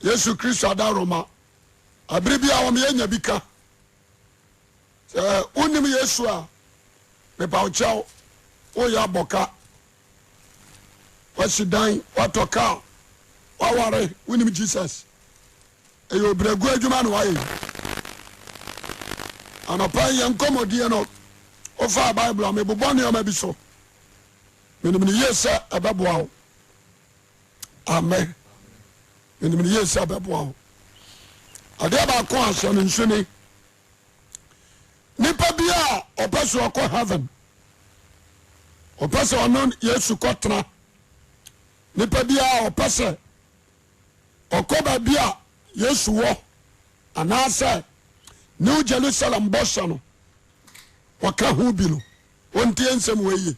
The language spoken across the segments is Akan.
Yesu Kristo ada Roma abiri a won ye nya bika unim Yesu a me pa ochao o ya boka wasidan watoka waware unim Jesus eyo bregu adwuma no waye anapa ye nkomodie no ofa Bible me bobone o ma bi so menim ni Yesu abeboa amen menim ni Yesu abeboa ade ba ko aso no nsune nipa bia opeso ko heaven opeso ono Yesu kotena nipa bia opese okoba bia Yesu wo anase New Jerusalem bossa no waka hu bi no wontie nsem weye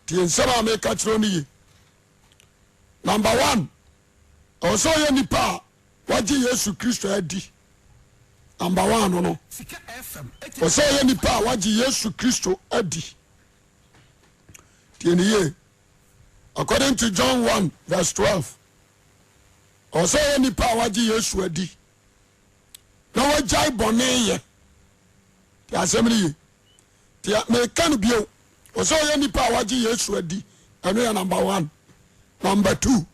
tie nsem America chiro ni ye number 1 also ye nipa waji Yesu Kristo adi number 1 no also ye nipa waji Yesu Kristo adi tie ni ye according to John 1 verse 12 also ye nipa waji Yesu adi na wajai bone ye ti asɛmri ye ti me kan bio also ye nipa waji Yesu adi eno ya number 1 number 2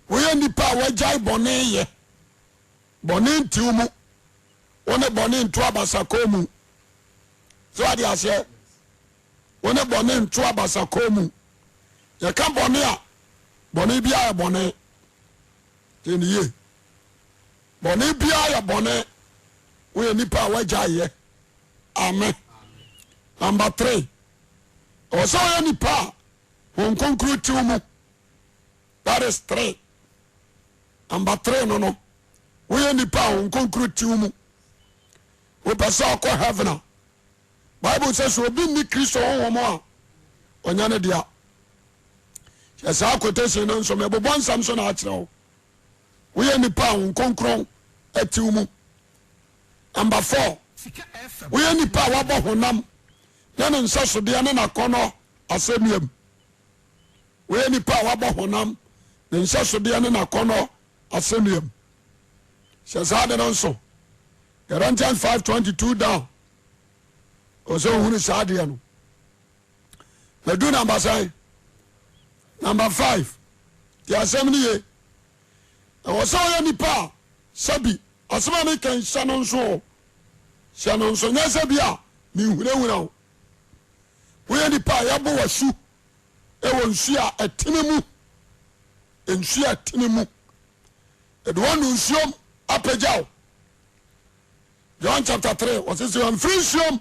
we nipa wajai bone ye bone ntiumu one bone nto abasako mu so ade ase one bone nto abasako mu ye kan bone a bone bia ya bone teniye bone bia ya bone we nipa wajai ye amen number 3 also ye nipa won konkru tiumu that is 3 number 3 no we nipa won konkru tiumu we pesa ko heaven Bible says obi ni Kristo won mo a onya ne dia yesa quotation no so me bobon Samson a kire we nipa won konkru atiumu number 4 we nipa wabo honam na no nsaso de na nakono asemiam we nipa wabo honam na nsaso de na nakono asemiam shazade no so Corinthians 5:22 down ozo hunu sade no na do number 5 ti asemi ye ozo ye nipa sabi asema me kan shanon so nya sabi a ni hunahuna we nipa yabo wasu ewo nsu a atenemu ensu atenemu edwanu nsuom apagyaw John chapter 3 was it on freedom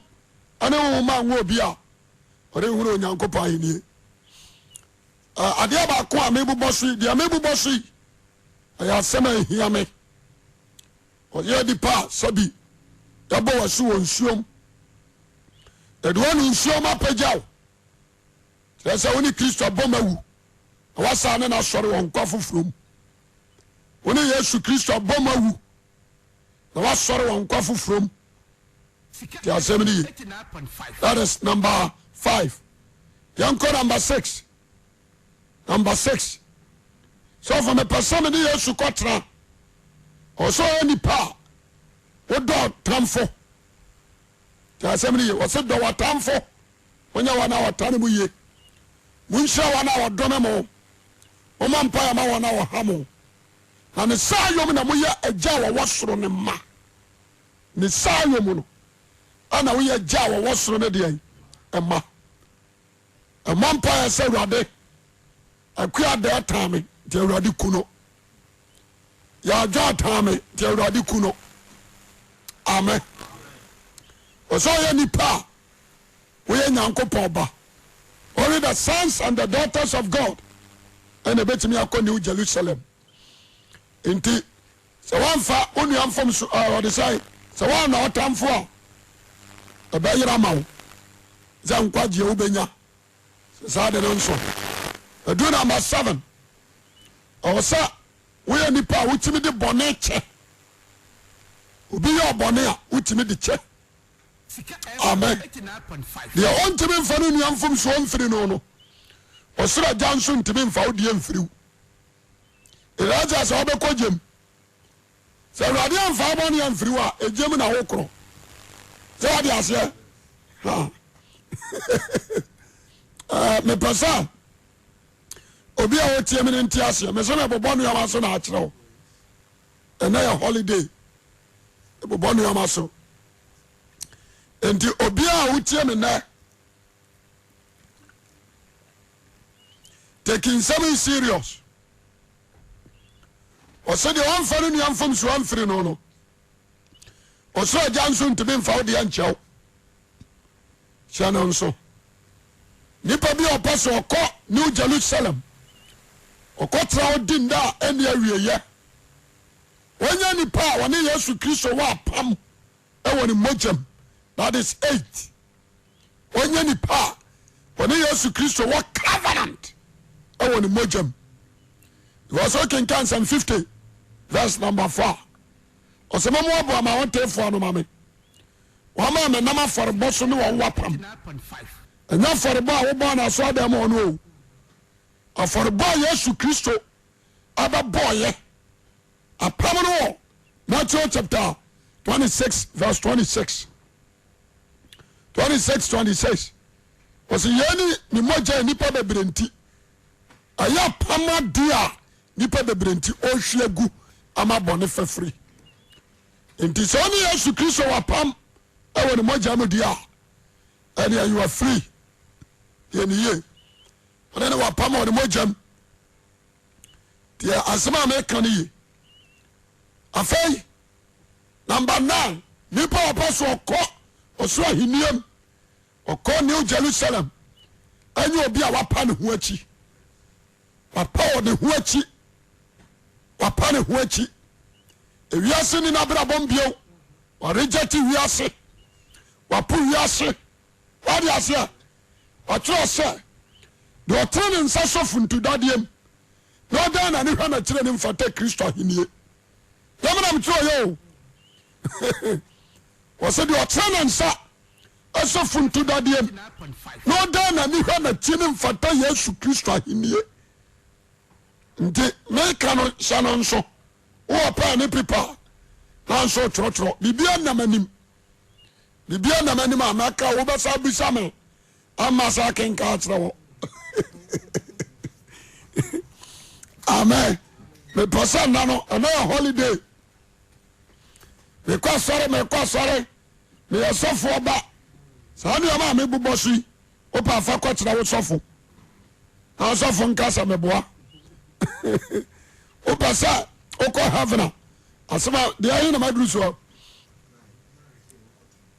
ane wo ma wo bia ore huru onyankopɔ ahenie ade ba ko a mebubo so dia mebubo so ya sema hia me o ye di pa sabi yabo wasu won nsuom edwanu nsuom apagyaw sɛ woni Kristo bomawu wasa ne na sɔre won kwafofurom woni Yesu Kristo bomawu na wasɔre won kwafofurom ti asɛmni that is number 5 yanko number 6 so for me person ni Yesu kotra also any pa wodo tamfo ti asɛmni wose do watamfo wonya wana watane mu ye munhya wana wadome mo o mampa ya ma wana wo hamo na ne saa yom na moyɛ agya wɔ wɔsoro ne ma ne saa yom no ana woyɛ agya wɔ wɔsoro ne deɛ ɛma mpa ya sɛ Awurade akua da atame te Awurade kuno ya agya atame te Awurade kuno amen oso yɛ nipa woyɛ Nyankopɔn ba only the sons and the daughters of God and betimi akɔ New Jerusalem inti sɛ wanfa onu amfom so ɔde sai sɛ wan na otamfo a ɛbɛyera ma wo sɛ nkwagye wo benya sɛ de no nso adu number 7 ɔwɔ woyɛ nipa a wotimi de bɔne kyɛ obi yɛ ɔbɔne a wotimi de kyɛ amen deɛ ɔntimi mfa no nuamfom so ɔmfiri no ɔsoro agya nso ntimi mfa wo deɛ mfiriw Elijah sa obekọ jem se awurade amfa abọ ne amfiri wa ejem na wokro se wade ase ha me pasa obi a wotie me nti ase me se me bobọ no yamaso na akyerew ena ya holiday bobọ no yamaso enti obi a wotie me na taking something serious. Ose de one fa no nuam fam so amfiri no no. Ose agya nso ntebe mfa wo de ankyɛw. Hia no nso. Nipa bi opaso okɔ New Jerusalem. Okɔ tra odi nda ene awieye. Wonya nipa a wone Yesu Kristo wa pam ɛwɔ ne mogyam. That is 8. Wonya nipa a wone Yesu Kristo wa covenant ɛwɔ ne mogyam. He was okay in Psalm 50 verse number 4. Osema mo abo ama won tefo no mame. Wa ma me nam aforbo so ne won wapam. Enya aforbo a wo bo na so adam ono. Aforbo Yesu Kristo aba boye. Apam no Matthew chapter 26 verse 26. 26. Osi yeni ni moja nipa bebrenti. Aya pama dia nipa bebrenti ohwe gu ama bone fafiri enti so ne Yesu Kristo wapam ewo ne moja no dia and you are free yeniye one ne wapam o ne moja dia asema me kan yi afei number 9 nipa apostle okɔ osura hiniam okɔ New Jerusalem anyi obi a wapa ne ho achi wapa ne ho achi wapa ne ho achi ewiase ni na bra bombio wa reject wiase wapu wiase wadi ase watro se do otene nsa sofu ntu dadiem no dan na ne hwa na kire ne mfata Kristo ahenie yamna mtro yo wose do otene nsa asofu ntu dadiem no dan na ne hwa na kire ne mfata Yesu Kristo ahenie nti meka no sano nso wo pa ne pipa na nso trotro bibia na manim amaka wo besa bisa me amma sa kenka atra wo amen me pasa na no na holiday me kwa sore me yosofo ba sa ne ma me bubosi o pa fa kwatra wo sofo na sofo nkasa me boa o pasa o ko heaven asema de ayi na madru so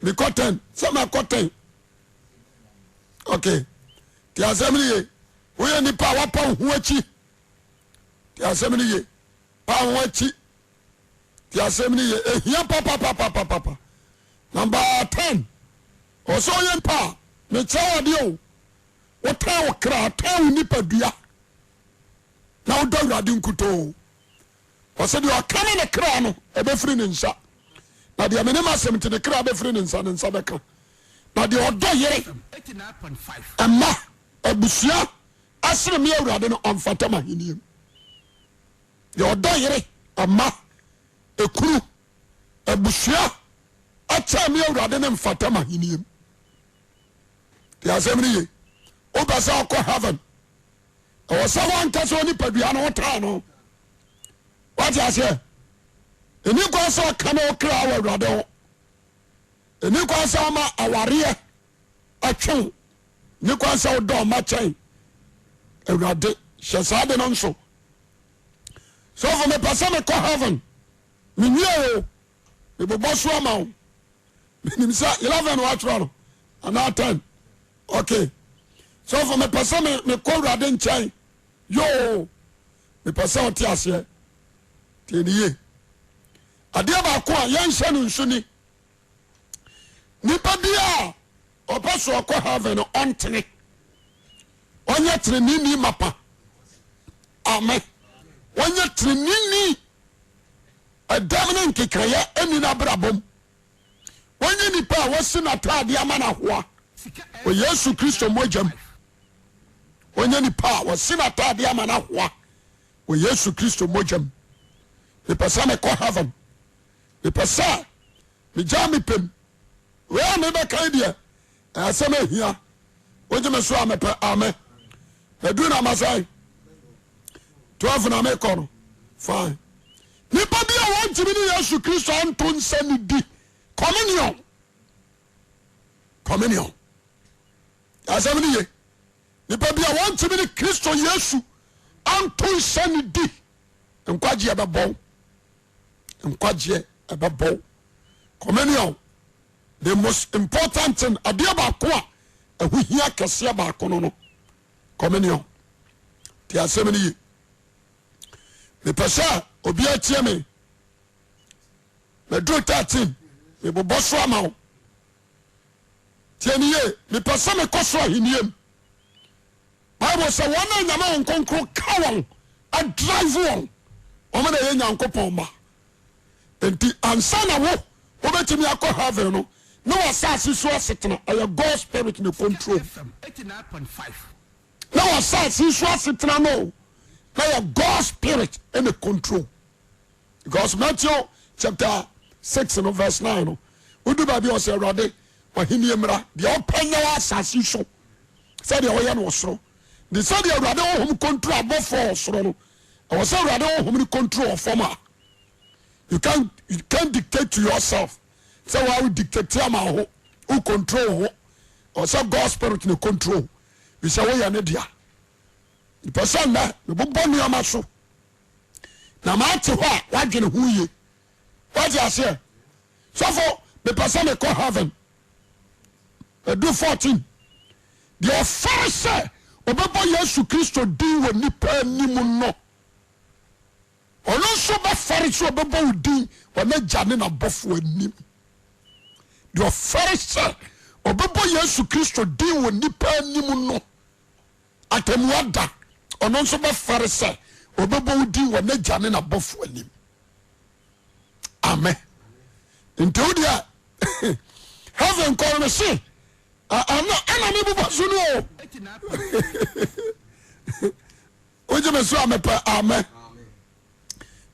me cotton sama cotton okay ti assembly ye wo ye ni pa wa pa ho achi ti assembly ye pa ho achi ti assembly ye ehia pa number 10 o so ye pa me chawo de o ta wo kra ta wo ni padua na wo do awurade nkuto wose de wakane ne kra no ebefiri ne nsa na de amene masem te ne kra ebefiri ne nsa beka na de odo yere 89.5 amma abusua asere me awurade no omfata maheniem de odo yere amma ekuru abusua acha me awurade no omfata maheniem de asemri ye obasa ko heaven o sa wan kaso ni padua no ta no what you say eni ko so kana o kra wa awurade ho eni ko so ma aware atwe ni ko so do ma chen awurade hye no nso so for me pasa me ko heaven me nwie o me bobo so ama o nim sa 11 wa tro no ana 10 okay so for me pasa me ko awurade nchen yo me pasa o ti ase teniye adia ba ko a yanhye no nso ni nipa bia opaso akɔ heaven ontene onye trenini mapa amen onye trenini adamne nkekaya eni na brabom onye nipa wose na tade ama na hoa o Yesu Kristo mojam onye nipa wose na tade ama na hoa o Yesu Kristo mojam me pesa me ko heaven me pesa me jam me pem we me be kan dia asem ahia ojeme so amepe amen edu na masai 12 na me ko fine nipa bia won timi ni Yesu Kristo anto nsani di communion asem ni ye nipa bia won timi ni Kristo Yesu anto nsani di nkwaje ebabo communion the most important thing adia ba ko a ahuhia kese ba ko no communion ti asem ni ye me pesa obi atie me do 13 me bobo so ama o tieni ye me pesa me koso ahiniem Bible say one nyama on konkro kawon a drive on o me na ye nyankopon ma enti ansa na wo obetimi akọ heaven no na wasase so asetena a God spirit no control 89.5 na wasase so asetena no na God spirit in the control because Matthew chapter 6 and verse 9 no udu ba bi o say rode wahini emra de opanya wasase so say de oye no osoro de say de rode ohum control abofo osoro no o say rode ohum ni control of former you can't dictate to yourself say why we dictate am ho who control ho or say God spirit in control we say we ya ne dia the person na me bobo ni ama so na ma te ho a wadwene ho ye what you say so for the person me call heaven do 14 the Pharisee obebo Yesu Kristo din wo nipa nimu no ono so ba Pharisee obebo din wona jane na bofo anim the Pharisee obebo Yesu Kristo din wo nipa nimu no atemuada ono so ba Pharisee obebo din wona jane na bofo anim amen into dia heaven call me say ana me buba sunu o je me so amepa amen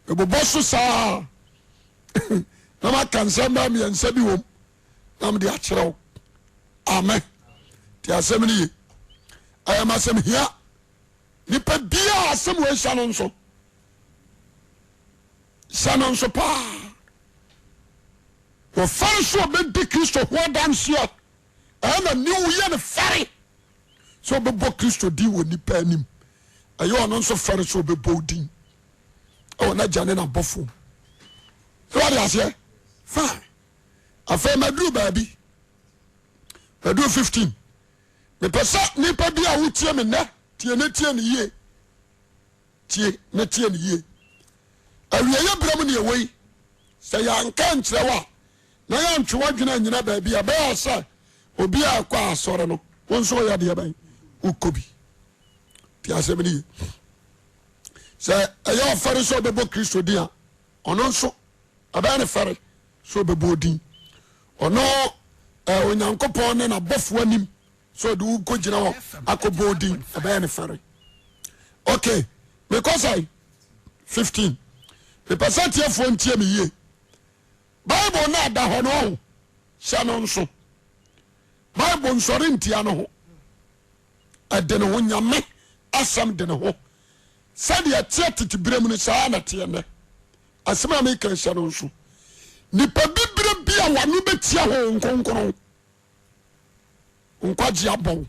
e bubo so sa na ma kansa ma mi ansa bi wom na me de a kire amen ti asem ni I am asem here nipa bia asem we shanon so pa wo Pharisee be Kristo ho danse ana ni wo ye ne fare so be bo Kristo di wo nipa anim ayo ono so Pharisee be bo din o na jane na bofo so what you say fine afa madu baabi madu 15 me pesa nipa bia wo tie me na tie ne ye tie ne ye awiye bram ne ewei say yanka nkyrewa na ya ntwewa dwena nyina baabi a ba sa obi akwa asore no wonso ya de ban ukobi ti asemni say ayo fare so bebo Kristo dia ono nso abane fare so bebo din ono onyankopon ne na bofo anim so do go gina wo akobo din abane fare okay because I 15 the percent here for ntie me ye Bible na da ho no sha no nso Bible nsori ntia no ho adene ho nyame asam de ne ho sade atiatiti brem no saa na te ne asema me kan sha no nso nipa bibre bia wanu betia ho nkonkron nkwaji abon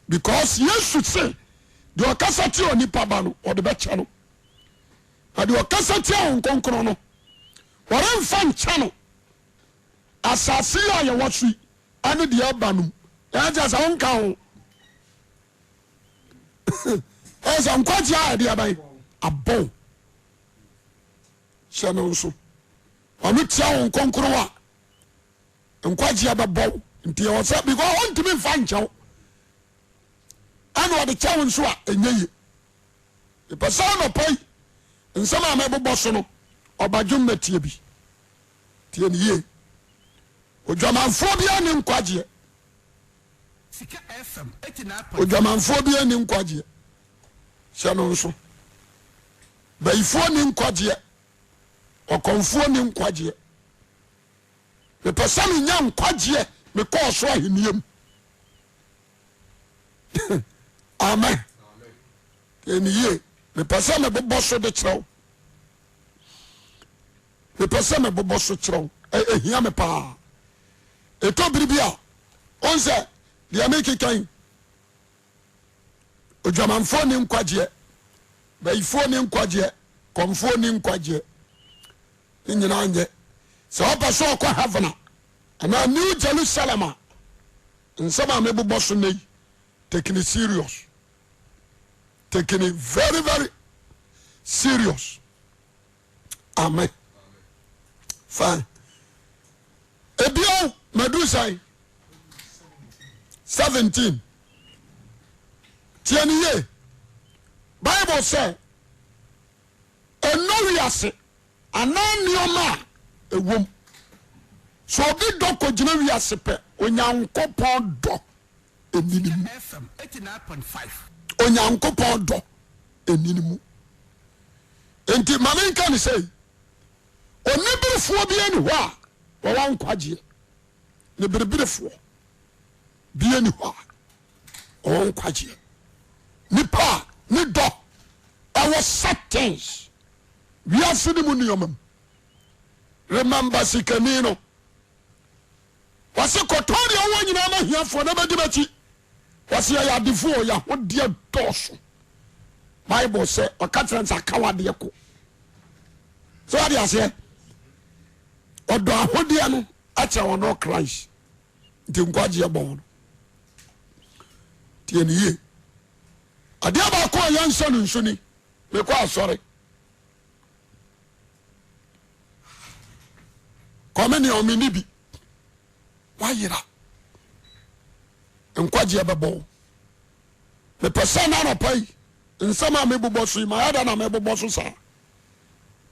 because Yesu say the okasati oni paba no o de becha no ade okasati ho nkonkron no wore mfa ncha asasi ya ye watwi ane de abanum ya ja sa wonka ho eza nkwaji a de abai abon shano nso onu tia ho nkonkro a nkwaji ababo nti o sa because on timi mfa ncha ane o de cha nso a enye e pesa no pai nsama ma bebo so no obadwum na tie bi tie ni ye odwamanfo bia ni nkwaje sika FM 89. odwamanfo bia ni nkwaje Sano so. Bayifo ni nkwagye. Okonfo ni nkwagye. Me pesa me nya nkwagye me ko so aheniem. Amen. Eniye me pesa me bobo so de kyerɛw. Me pesa me bobo so kyerɛw. Ehia me pa. Eto biribia. Onse dia make kan. Odwamanfo ni nkwagye. Bayifo ni nkwagye. Komfo ni nkwagye. Nyina anye. So opa so kwa heaven. Ana New Jerusalem. Nsama me bobo so nei. Taking it serious. Taking it very, very serious. Amen. Fine. Ebio Medusai 17. Tianiye. Bible say, "Enoriase ananioma ewom." So obi doko jina wiase pe onyankopon do eninimu. FM 89.5. Onyankopon do eninimu. Enti mama nka ni say, "Onibirifo bi ani ho a wo wan kwagye." Ne biribirifo bi ani ho a wo wan kwagye. Nipa ni do our settings. We are sitting in the remember Sikanino. Was a cotoria one in our here for never debate. Was ya before ya what dear dosh. Bible say or Catrans are coward diaco. So I say, or do a hodiano at our no Christ. Timquadia born. Tieni. A diaba call young son and Sunni. Me kwa sorry. Komeni o minibi. Why yira? Nkwaje bebo. Me pesa na no pai. Nsama me bobo so ma ada na me bobo so sa.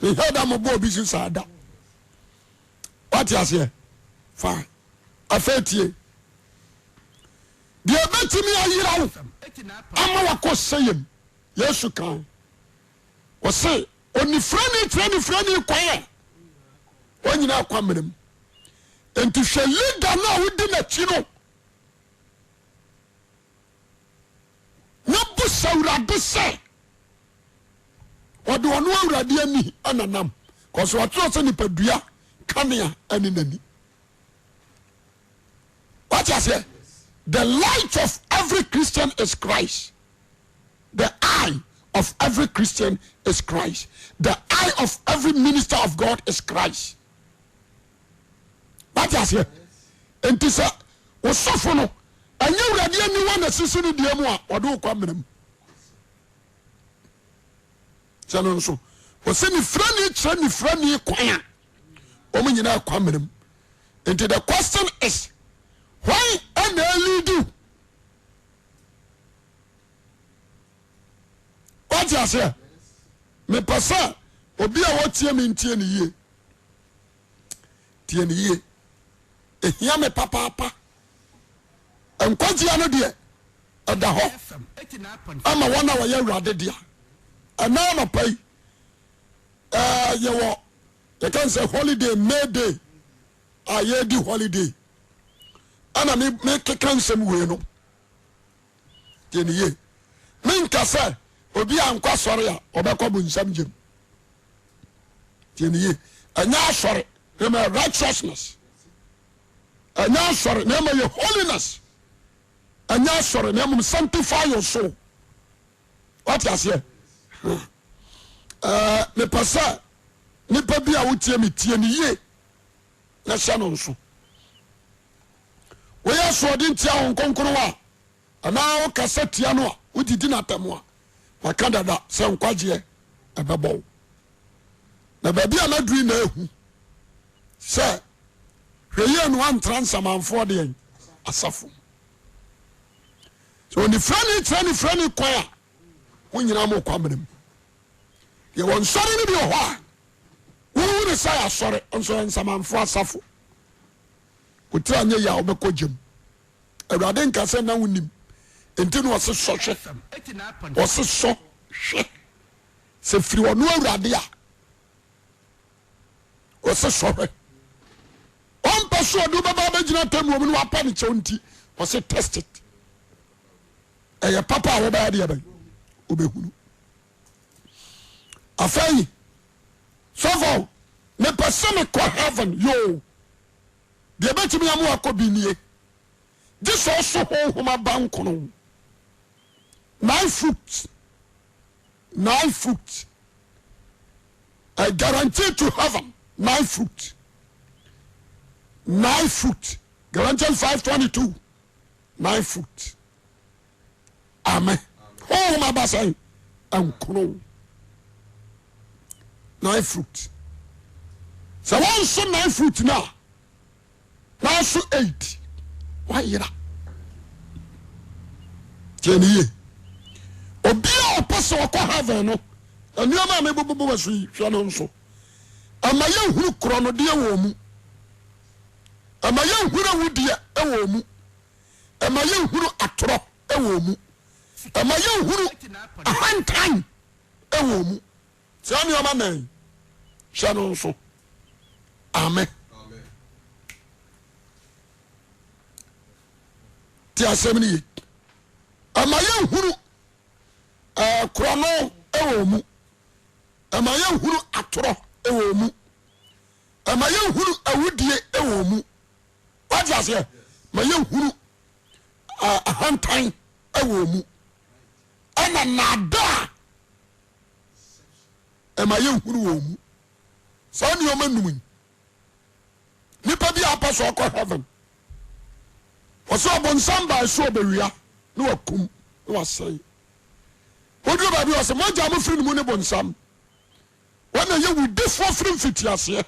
Me hada mo bo bi so ada. What you say? Fine. Afetie. Dia betimi ayira wo. Ama wako sayem. Yesu kan. O say oni frani kwaye. Onyina kwamrem. Enti hwe leader na wodi na chi no. Na bu sawrade se. Odo ono awrade ani ananam. Cause what you say ni padua kanea ani nani. What you say? The light of every Christian is Christ. The eye of every Christian is Christ. The eye of every minister of God is Christ. What you say? And this was soften. And you read anyone that sees in the Amua or do come in. So, was any friendly choir. Omenina come in. And the question is, why an early do? What you say? Me pasa, obi a what you mean tieni ye. Ehia me papa. Enkwagye ano de ada ho. Ama wona wa ya wrade dia. Ana no pai. You can say holiday, May Day. Ye di holiday. Ana me kekan sem we no. Tieni ye. Me nka say obi ankwa sori a obekọ bu nsam gem. Tieni ye. Anya sori, na righteousness. Anya sori, na your holiness. Anya sori, na sanctify your soul. What you say? Me pasa ni pa bia wotie me tieni ye. Na sha no nso. We are so din tia on konkoro wa. Ana o kasa tia no a wodidi na tamo a. Wa kadada se nkwagye ebebo. Na ba bia na dui na ehu. Se hweye no an transamanfo de asafo. So ni frani kwaya. Wonyina mo kwamrem. Ye won sori ni bi ho a. Wo ne sai asori onso nsamanfo asafo. Kutra nye ya obekọ gem. Awurade nka se na wonim. Enti no wose so hwe. Wose so se firi wono awurade a o se sohwe on paso do baba ba gina tamu no apa ne chonti o se test it eye papa wo ba de ba obehunu afai so me person ko heaven yo de betimi amu akobinie this also homa banko no 9 foot I guarantee to heaven 9 foot guarantee 522 9 foot amen homa basai ankono 9 foot so one so 9 foot now so 8 why yira teniye obia opose okọ heaven no anuama me bobo waso hwa no nso amaye huru kro no de wo mu amaye huru wudie e wo mu amaye huru atoro e wo mu amaye huru ahantan e wo mu se anuama man hwa no nso amen ti asemni amaye huru krono ewo mu amaye huru atoro ewo mu amaye huru awudie ewo mu what you say maye huru ahantan ewo mu ana nada amaye huru wo mu so ni o manum nipa bi apaso akọ heaven waso bonsamba so bewia no wakum no wasai odu ba bi wase moja mo firi mu ne bonsam wana ye wudefo firi mfitiase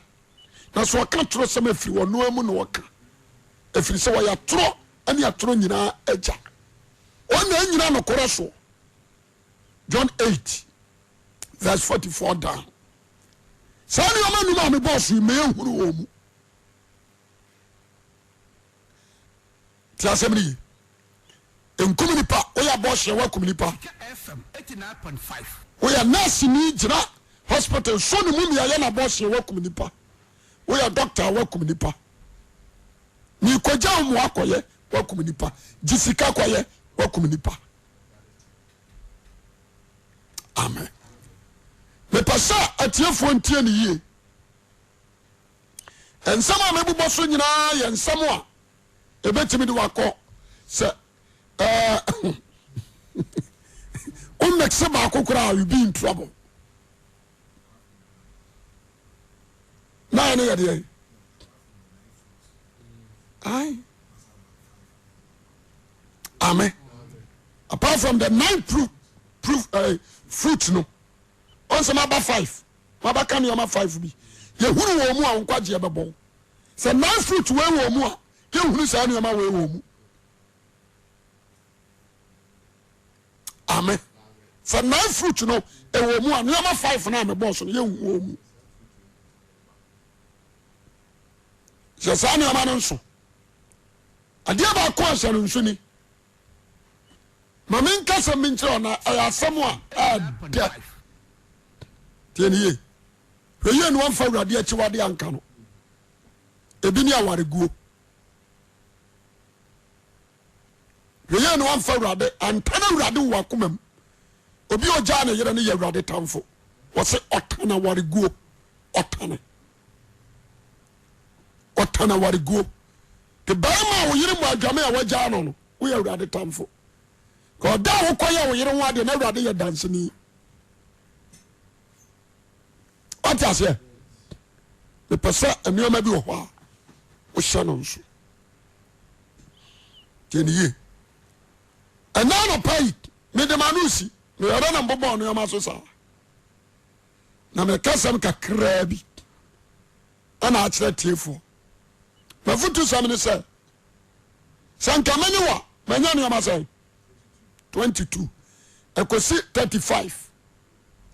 na so ka tro sem afiri wono amu no waka afiri se wa ya tro ani atro nyina agya wana nyina no koro so John 8 verse 44 down sani o manu ma me boss me ehuru wo mu ti asemni enkum nipa oya boss ye wakum nipa FM 89.5 oya nurse ni gira hospital so ni mu ya na boss ye wakum nipa oya doctor wakum nipa ni koja mu akoye wakum nipa jisika koye wakum nipa amen me pasa atiefo ntie ni yie ensama me bubo so nyina ye ensamo a ebetimi de wako se make se ba kokura you be in trouble na ne yade ai amen apart from the 9 fruit no on some about 5 maba kan yo ma 5 bi ye huru wo mu a nkwaje bebo se 9 fruit we wo mu a ye huru sa no ma we wo mu amen se 9 fruit no e wo mu a no ma 5 na me boss no ye wo mu je sa no ma no nso ade ba ko asa no nso ni mamen kasa min kire ona ayasamo a da tieniye hweye no amfa wurade achi wade anka no ebi ni awareguo hweye no amfa wurade antana wurade wo akomam obi oja na yere ne ye wurade tamfo wo se otana wareguo otana wareguo te baama wo yere mu adwame a waja no wo ye wurade tamfo ko da wo koye wo yere ho ade na wurade ye danseni what you say the person enioma bi wo ho a wo hye no nso teniye ana no pai me de manusi me yara na mbobo no yama so sa na me kasam kakra bi ana a kire tiefo na futu sam ne se sanka mani wa manya no yama say 22 ekosi 35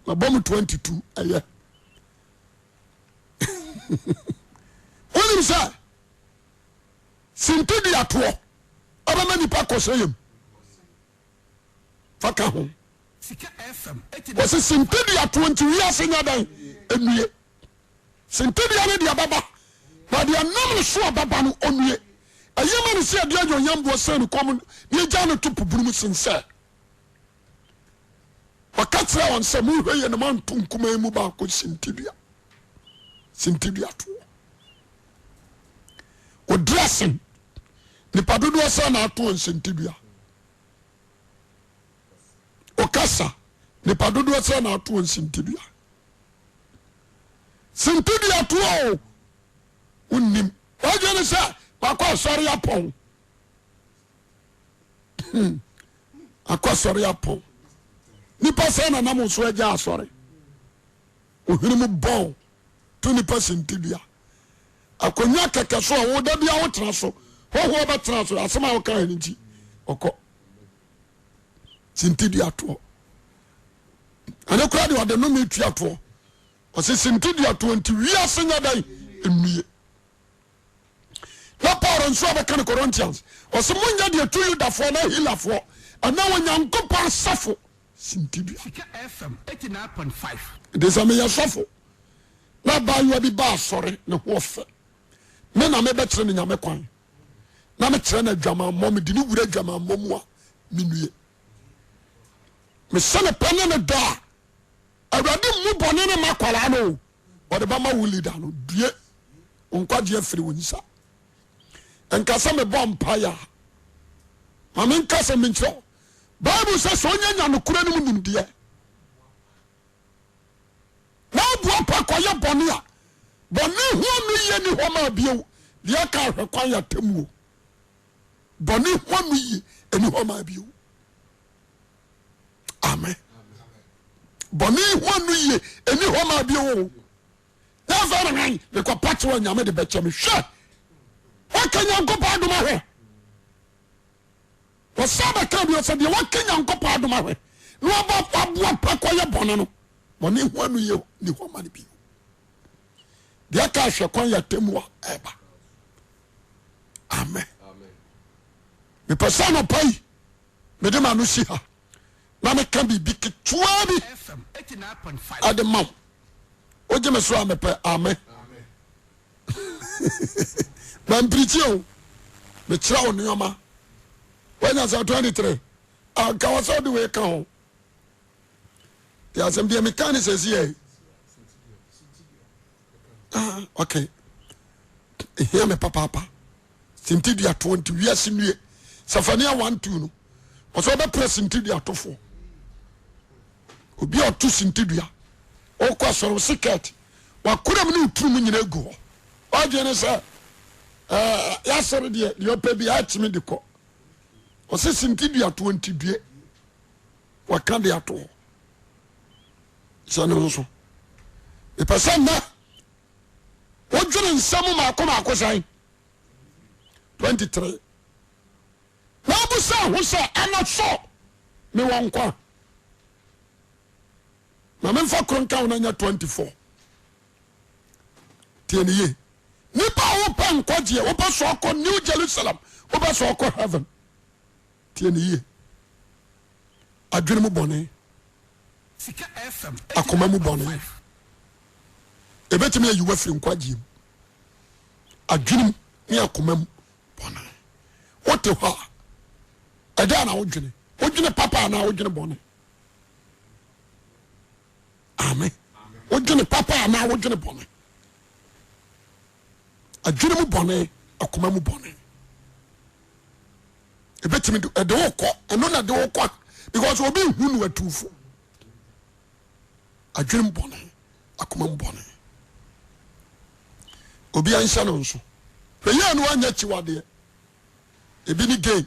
na bom 22 aye onim sa sinto di ato abama nipa koseyem faka ho was a Sintedia 20 years in a day. Sintedia de Ababa, but they are not sure Babano only. A young said, your young was saying, common, near Jana to Pubrum sincere. Wakatra on Samu and the man Tunkume Muba could Sintibia. Sintibia too. O dressing. The Padudu Sana to and Sintibia. Okasa, the Padudu Sana to and Sintibia. Sintibia too. Unim. What do you say? Akwa sorry upon. Akwa sorry upon. Nipa sana na mo so agya sorry. Ohirimu bon to nipa Sintibia. Akonya keke so wo da bia wo tra so. Ho ba tra so asema wo kan nti. Okọ. Sintibia to. Ane kura de wo de no me tua to. O se Sintibia to nti wi asenya dai emie. Na Paul nso abeka ne Corinthians o se munya de to you da for na healer for ana wonya nkopa safo Sintibia FM 89.5 this am ya safo na ba you bi ba sori ne ho fe me na me be kire ne nyame kwan na me kire na dwama mom di ne wura dwama mom a menue me sene pene ne da awade mu bone ne makwala no o de ba ma wuli da no due onkwaje afiri wonisa enkasa me bompa ya mame nkasa me nkyerɛ Bible says so nya no kura no nimdeɛ na bua pa koye bone a bone ho no ye ni ho ma bio deɛ ka hwɛ kwan ya tamuo bone ho no ye ni ho ma bio amen bone ho no ye ni ho ma bio na fa na ngai me ko patwe wa nyame de beche me hwɛ wakanya nkopa adoma hwe wasaba ka bi osabe wakanya nkopa adoma hwe no aba pa koye bone no bone ho anu ye ni ho ma ne bi de aka hwe kwan ya temu a eba amen me persona pai me de ma no si ha na me kan bi ketua bi FM 89.5 adema o je me so amepe amen man preachio me tira o nyoma when as 23 ka wasa de we kan the assembly mechanic says here okay here me papa Sintibia 20 years nue Safania 1-2 no o so be press Sintibia tofo obi o to Sintibia o kwa so secret wa kura me no trum nyina gu o je ne say ya sere de opa bi atimi de ko o se Sintibia 20 due wa kan de ato sanu so e person na o dwene nsam ma akosan 23 na bu sa ho se ana so me won kwa na me fa kronka na nya 24 tieniye nipa wo pa nkoje wo pa so ko New Jerusalem wo pa so ko heaven tieniye adwene mu bone sika FM akoma mu bone ebetimi ayi wafiri nkwaje adwene ni akoma mu bone wote ho eda na wodwene papa na wodwene bone amen wodwene papa na wodwene bone adwene mu bone akoma mu bone ebetimi de wokɔ eno na de wokɔ because obi hu no atufo adwene mu bone akoma mu bone obi anhya no nso hweye no anya chiwade ebi ni gay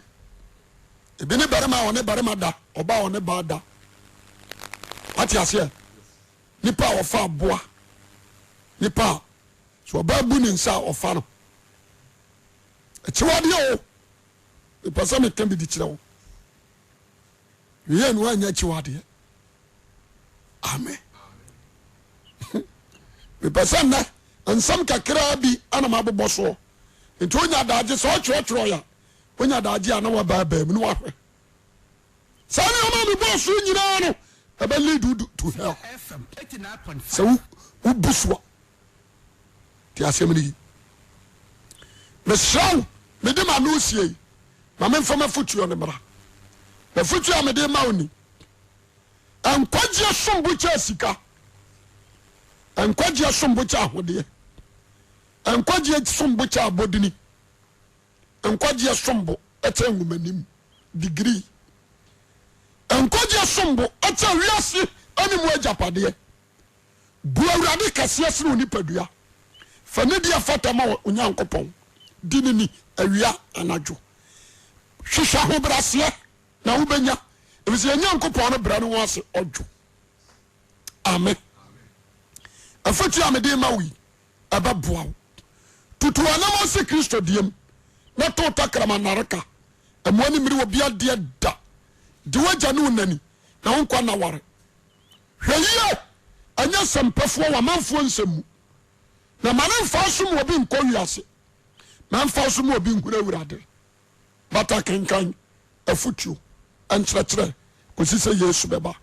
ebi ni barema one barema da oba one ba da what you say nipa ofa aboa nipa so oba bu ni nsa ofa no chiwade o e pasa me kan bi di kire wo hweye no anya chiwade amen me pasa na nsam kakra bi ana mabobo so nti onya daje so twetro ya onya daje ana wa ba ba mu no wa hwe sane o ma me boss nyina no ebe lead you to hell so wo buswa ti asemni me shaw me de ma no sie ma me fama futuo ne mra me futuo me de ma oni ankwaje sombo cha sika ankwaje sombo cha hode ankwaje sombo cha abodini ankwaje sombo ete ngumanim degree ankwaje sombo ete wiase animu ajapade bu awurade kase sene oni padua fa ne dia fatama onyankopon dinini awia anajo hwehwa ho brase na wo benya ebise nyankopon no bra no wase ojo amen afatu amede mawi ababoa tutu anamo se Kristo diem na to takrama naraka amwani miri obia de da de waja no nani na wonkwa na ware hweye anya sempefo wa manfo nsemu na manfa so mo bi nko wiase manfa so mo bi nkura wurade bata kenkan afutuo ankyerɛkyerɛ kosi sɛ Yesu bɛba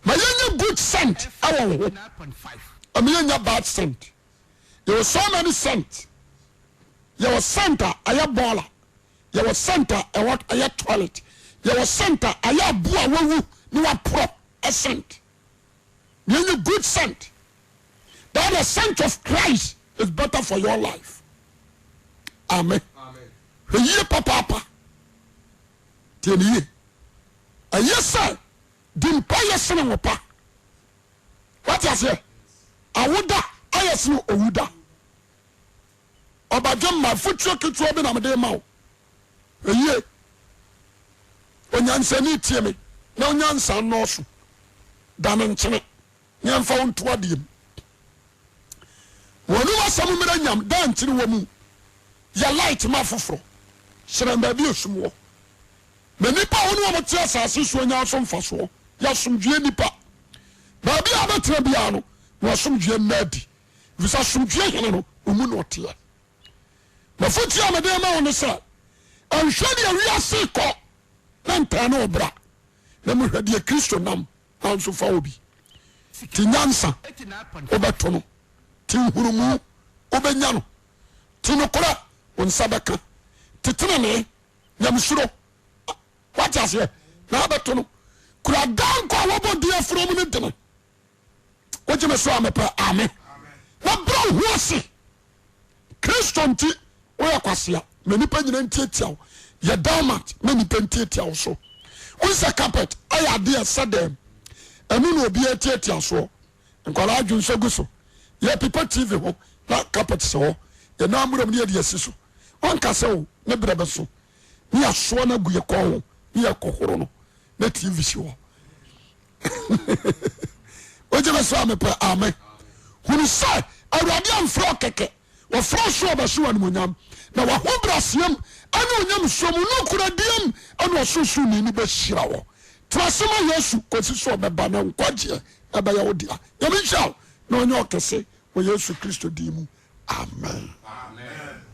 ma yɛnyɛ good scent awɔ ho ama yɛnyɛ bad scent yɛwɔ so many scent yɛwɔ center ayɛ bɔɔla yɛwɔ center ayɛ toilet yɛwɔ center ayɛ aboa wawu ne waporɔ a scent yɛnyɛ good scent that the scent of Christ is better for your life amen yie papa tieniye ayesa dimpa yesene wopa what you say awoda ayesene owuda obadwem ma futuo ketuo bi na mede mawo yie onyansani tie me na onyansa noso dan nkyene nyamfa wonto adiem wonu wasam mera nyam dan nkyene wo mu ya light ma foforo sere mba bi osumwo me nipa wonu wo tie asase so nya so mfaso ya somdue nipa ba bi abetra bia no wo somdue nadi visa somdue hene no omu no tie ma futi amede ma wonu sa anhwade awiase ko na nta na obra na mu hwade Kristo nam anso fa obi ti nyansa obeto no ti hurumu obenya no ti no kora onsabeka titene nyamsuro what you say na abeto no kura danko awobodi afro mu ne dene wojeme so amepa amen na bro huase Kristo nti oya kwasea manipa nyina ntietiawo ye downmat manipa ntietiawo so unsa carpet aya de sedem enu no obi atiatia so nkwala adwun so guso ye people TV ho na carpet so ye na amuram ne de asiso on kase o ne brebe so ni aso na guye ko ho ni ekohoro no na TV si ho ojeme so amepa amen hunu sai awurade amfro keke wo fro so obaso anumunyam na wa ho brasem ane onyam somu no kura diem ane ososo ni be hira wo trasema Yesu kosi so beba na nkwaje aba ya odia yemi hwa na onye okese wo Yesu Kristo di mu amen amen.